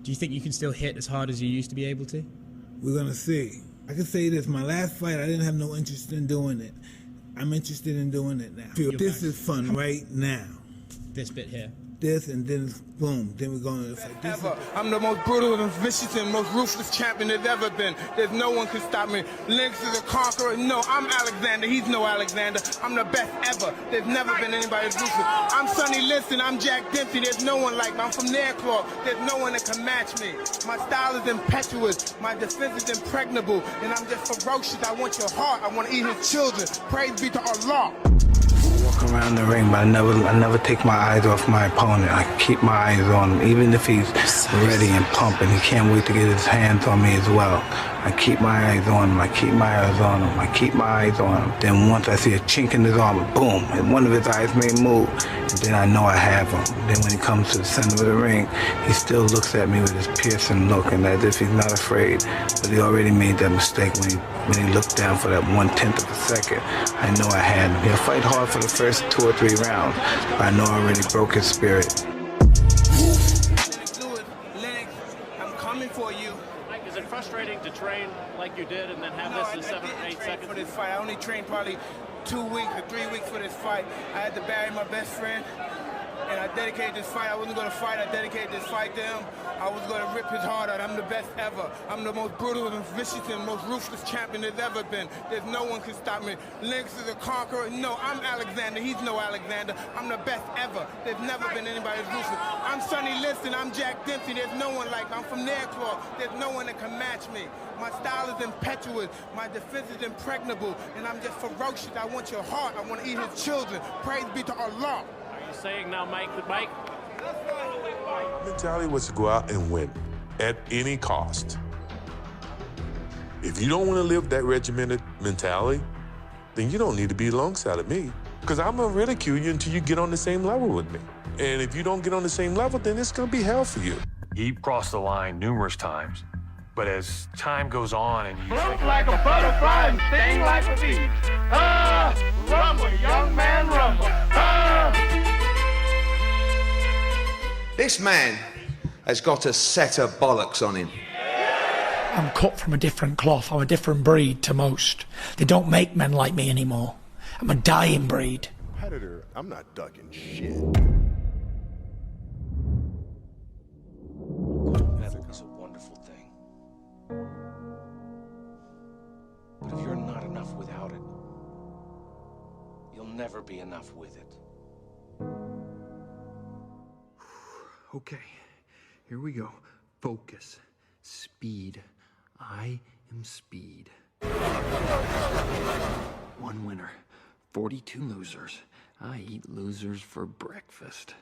Do you think you can still hit as hard as you used to be able to? We're gonna see. I can say this, my last fight, I didn't have no interest in doing it. I'm interested in doing it now. This is fun right now. This bit here. This and then boom, then we're going to fight. I'm the most brutal and vicious and most ruthless champion there's ever been. There's no one can stop me. Lynx is a conqueror. No, I'm Alexander. He's no Alexander. I'm the best ever. There's never been anybody as ruthless. I'm Sonny Liston. I'm Jack Dempsey. There's no one like me. I'm from Nairclaw. There's no one that can match me. My style is impetuous. My defense is impregnable. And I'm just ferocious. I want your heart. I want to eat his children. Praise be to Allah. Walk around the ring, but I never take my eyes off my opponent. I keep my eyes on him, even if he's ready and pumping. He can't wait to get his hands on me as well. I keep my eyes on him. I keep my eyes on him. I keep my eyes on him. Then once I see a chink in his armor, boom, and one of his eyes may move, and then I know I have him. Then when he comes to the center of the ring, he still looks at me with his piercing look, and as if he's not afraid. But he already made that mistake when he looked down for that 1/10 of a second. I know I had him. He'll fight hard for the first 2 or 3 rounds, but I know I already broke his spirit. I'm coming for you. Mike, is it frustrating to train like you did and then have this in 7 or 8 seconds? For this fight, I only trained probably 2 weeks or 3 weeks for this fight. I had to bury my best friend, and I dedicated this fight. I wasn't going to fight. I dedicated this fight to him. I was going to rip his heart out. I'm the best ever. I'm the most brutal and vicious and most ruthless champion there's ever been. There's no one can stop me. Lynx is a conqueror. No, I'm Alexander. He's no Alexander. I'm the best ever. There's never been anybody as ruthless. I'm Sonny Liston. I'm Jack Dempsey. There's no one like me. I'm from Nairclaw. There's no one that can match me. My style is impetuous. My defense is impregnable. And I'm just ferocious. I want your heart. I want to eat his children. Praise be to Allah. Are you saying now, Mike, that Mike? Mentality was to go out and win at any cost. If you don't want to live that regimented mentality, then you don't need to be alongside of me, because I'm going to ridicule you until you get on the same level with me. And if you don't get on the same level, then it's going to be hell for you. He crossed the line numerous times, but as time goes on and you float like a butterfly and sting like a bee. Rumble, young man, rumble. This man has got a set of bollocks on him. I'm cut from a different cloth. I'm a different breed to most. They don't make men like me anymore. I'm a dying breed. Competitor, I'm not ducking shit. Ethic is a wonderful thing. But if you're not enough without it, you'll never be enough with it. Okay, here we go. Focus. Speed. I am speed. 1 winner, 42 losers. I eat losers for breakfast.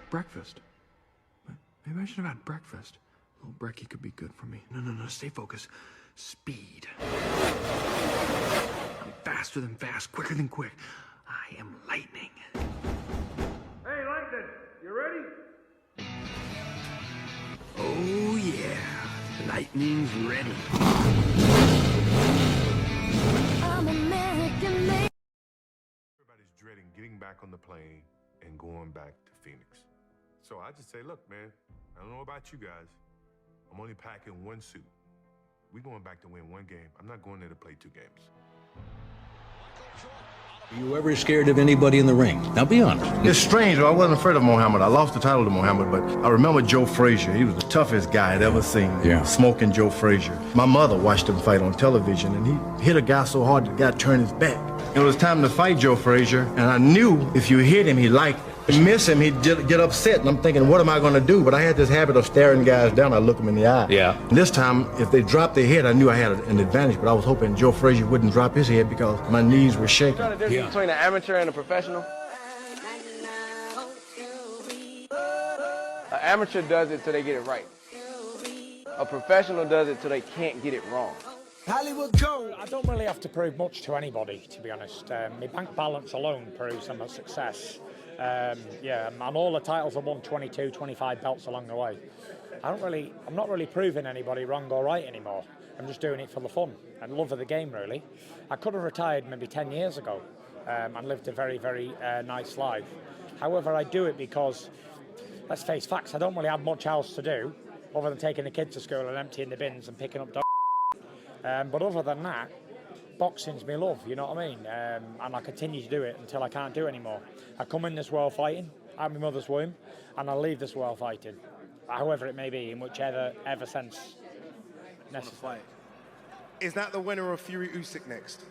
Breakfast? Maybe I should have had breakfast. A little brekkie could be good for me. No, stay focused. Speed. I'm faster than fast, quicker than quick. I am lightning. Hey, Langdon, you ready? Oh yeah, lightning's ready. I'm American made. Everybody's dreading getting back on the plane and going back to Phoenix. So I just say, look, man, I don't know about you guys. I'm only packing 1 suit. We're going back to win 1 game. I'm not going there to play 2 games. Are you ever scared of anybody in the ring? Now be honest. It's strange, I wasn't afraid of Muhammad. I lost the title to Muhammad, but I remember Joe Frazier. He was the toughest guy I'd ever seen. Yeah. Smoking Joe Frazier. My mother watched him fight on television, and he hit a guy so hard the guy turned his back. It was time to fight Joe Frazier, and I knew if you hit him, he liked it. You miss him, he'd get upset, and I'm thinking, what am I going to do? But I had this habit of staring guys down. I look them in the eye. Yeah. And this time, if they dropped their head, I knew I had an advantage, but I was hoping Joe Frazier wouldn't drop his head because my knees were shaking. What's the difference between an amateur and a professional? An amateur does it till they get it right. A professional does it till they can't get it wrong. Hollywood go. I don't really have to prove much to anybody, to be honest. My bank balance alone proves I'm a success. And all the titles I won, 22, 25 belts along the way. I'm not really proving anybody wrong or right anymore. I'm just doing it for the fun and love of the game, really. I could have retired maybe 10 years ago and lived a very, very nice life. However, I do it because let's face facts, I don't really have much else to do other than taking the kids to school and emptying the bins and picking up dog. But other than that, boxing's my love, you know what I mean? And I continue to do it until I can't do it anymore. I come in this world fighting, out of my mother's womb, and I leave this world fighting, however it may be, in whichever sense necessary. Is that the winner of Fury Usyk next?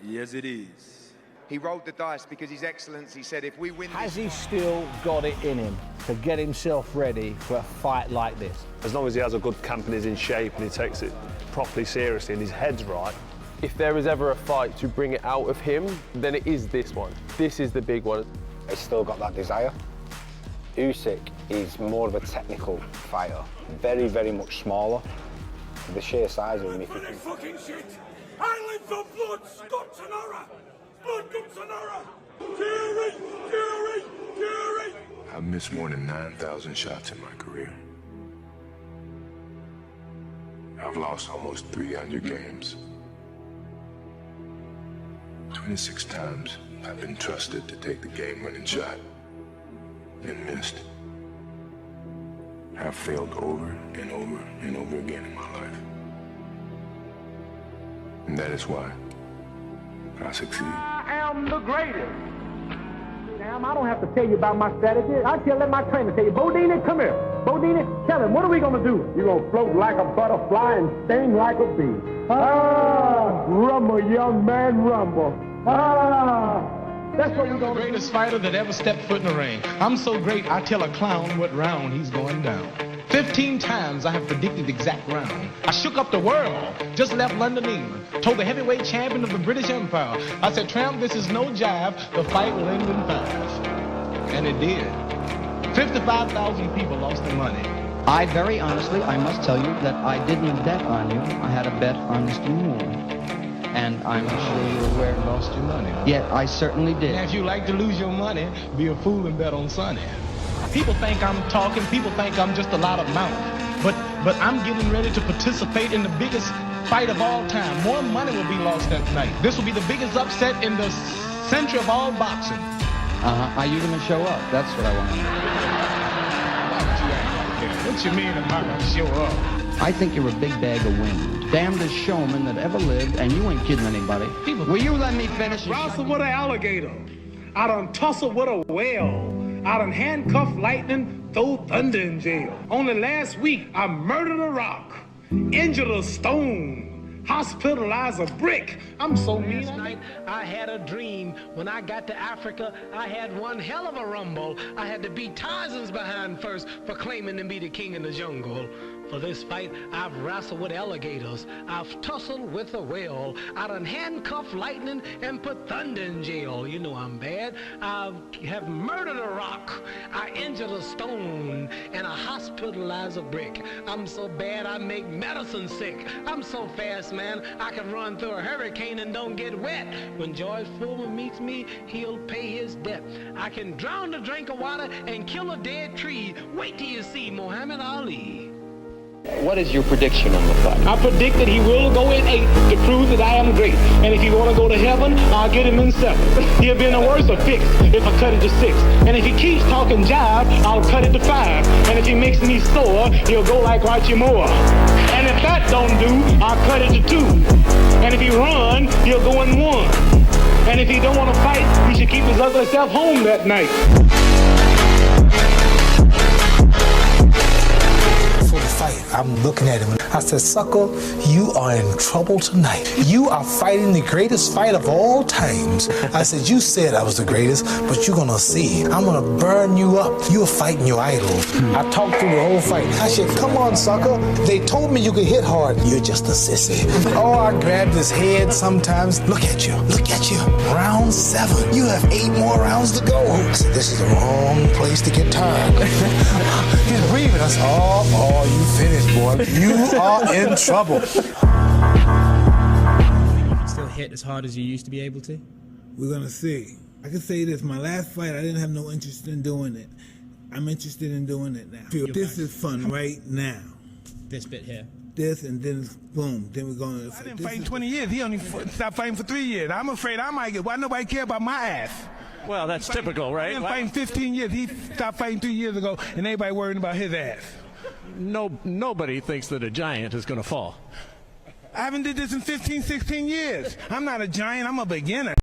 Yes, it is. He rolled the dice because His Excellency said if we win Has he still got it in him to get himself ready for a fight like this? As long as he has a good camp and is in shape and he takes it properly seriously and his head's right. If there is ever a fight to bring it out of him, then it is this one. This is the big one. He's still got that desire. Usyk is more of a technical fighter, very, very much smaller. The sheer size of him. Fucking shit! I live for blood, guts and horror! Blood, guts and horror! Fury! Fury! Fury! I've missed more than 9,000 shots in my career. I've lost almost 300 games. 26 times I've been trusted to take the game-winning shot and missed. I've failed over and over and over again in my life. And that is why I succeed. I am the greatest. Damn, I don't have to tell you about my strategy. Let my trainer tell you. Bodini, come here. Bodini, tell him, what are we going to do? You're going to float like a butterfly and sting like a bee. Ah, rumble, young man, rumble. Ah. That's what we're going to do. The greatest fighter that ever stepped foot in the ring. I'm so great, I tell a clown what round he's going down. 15 times I have predicted the exact round. I shook up the world, just left London, England. Told the heavyweight champion of the British Empire. I said, Tramp, this is no jive. The fight will end in 5. And it did. 55,000 people lost their money. I very honestly, I must tell you that I didn't bet on you. I had a bet on Mr. Moore. And I'm sure you're aware you lost your money. Yeah, I certainly did. And if you like to lose your money, be a fool and bet on Sonny. People think I'm talking, people think I'm just a lot of mouth. But I'm getting ready to participate in the biggest fight of all time. More money will be lost that night. This will be the biggest upset in the century of all boxing. Are you going to show up? That's what I want to know. Why would you act like that? What you mean I'm not going to show up? I think you're a big bag of wind. Damnedest showman that ever lived, and you ain't kidding anybody. Will you let me finish? Wrestle with an alligator. I done tussle with a whale. I done handcuff lightning, throw thunder in jail. Only last week, I murdered a rock, injured a stone, hospitalized a brick. I'm so mean. Last night, I had a dream. When I got to Africa, I had one hell of a rumble. I had to beat Tarzan's behind first for claiming to be the king in the jungle. For this fight, I've wrestled with alligators. I've tussled with a whale. I done handcuffed lightning and put thunder in jail. You know I'm bad. I have murdered a rock. I injured a stone and I hospitalized a brick. I'm so bad I make medicine sick. I'm so fast, man, I can run through a hurricane and don't get wet. When George Foreman meets me, he'll pay his debt. I can drown a drink of water and kill a dead tree. Wait till you see Muhammad Ali. What is your prediction on the fight? I predict that he will go in 8 to prove that I am great. And if he want to go to heaven, I'll get him in 7. He'll be in a worse of fix if I cut it to 6. And if he keeps talking jive, I'll cut it to 5. And if he makes me sore, he'll go like Archie Moore. And if that don't do, I'll cut it to 2. And if he run, he'll go in 1. And if he don't want to fight, he should keep his ugly self home that night. I'm looking at him. I said, sucker, you are in trouble tonight. You are fighting the greatest fight of all times. I said, you said I was the greatest, but you're gonna see. I'm gonna burn you up. You're fighting your idol. I talked through the whole fight. I said, come on, sucker. They told me you could hit hard. You're just a sissy. Oh, I grabbed his head sometimes. Look at you. Look at you. Round 7. You have 8 more rounds to go. I said, this is the wrong place to get tired. He's breathing. I said, oh, you finished, boy. You are in trouble. Still hit as hard as you used to be able to? We're gonna see. I can say this, my last fight, I didn't have no interest in doing it. I'm interested in doing it now. This is fun right now. This bit here. This, and then boom, then we're going to the I've been fighting 20 years. He only stopped fighting for 3 years. I'm afraid I might get, why nobody care about my ass? Well, that's typical, right? He's been fighting 15 years. He stopped fighting 2 years ago, and everybody worrying about his ass. Nobody thinks that a giant is going to fall. I haven't did this in 15, 16 years. I'm not a giant. I'm a beginner.